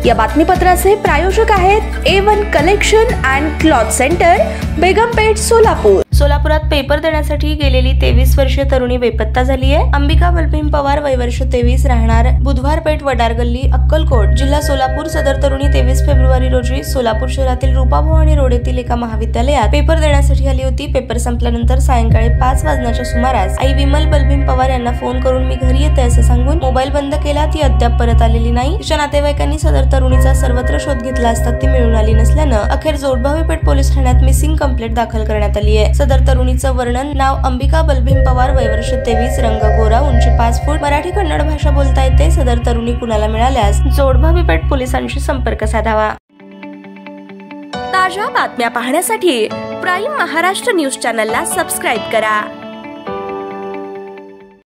या बातमीपत्राचे प्रायोजक आहेत A1 collection and cloth centre, Begumpeth, Solapur. सोलापुरात पेपर देण्यासाठी गेलेली 23 वर्षीय तरुणी बेपत्ता झाली आहे। अंबिका बलभीम पवार, वय वर्ष 23, राहणार बुधवारपेठ, वडार गल्ली, अक्कलकोट, जिल्हा सोलापूर। सदर तरुणी 23 फेब्रुवारी रोजी सोलापूर शहरातील रूपाभवानी रोड येथील एका महाविद्यालयात पेपर देण्यासाठी आली होती। पेपर संपल्यानंतर सायंकाळी 5 वाजण्याच्या सुमारास आई विमल बलभीम पवार यांना फोन करून मी घरी येते असे सांगून मोबाईल बंद केला। ती अद्याप परत आलेली नाही। तिच्या नातेवाईकांनी सदर तरुणीचा सर्वत्र शोध घेतला असता ती मिळून आली नसल्यानं अखेर जोडभावीपेठ पोलीस ठाण्यात मिसिंग कंप्लेंट दाखल करण्यात आली आहे। सदर तरुणीचं वर्णन: नाव अंबिका बलभीम पवार, वय वर्ष 23, रंग गोरा, उंची 5 फूट, मराठी कन्नड भाषा बोलता येते। सदर तरुणी कुणाला मिळाल्यास जोडभावीपेठ पोलिसांशी संपर्क साधावा। ताज्या बातम्या पाहण्यासाठी प्राईम महाराष्ट्र न्यूज चॅनलला सबस्क्राईब करा।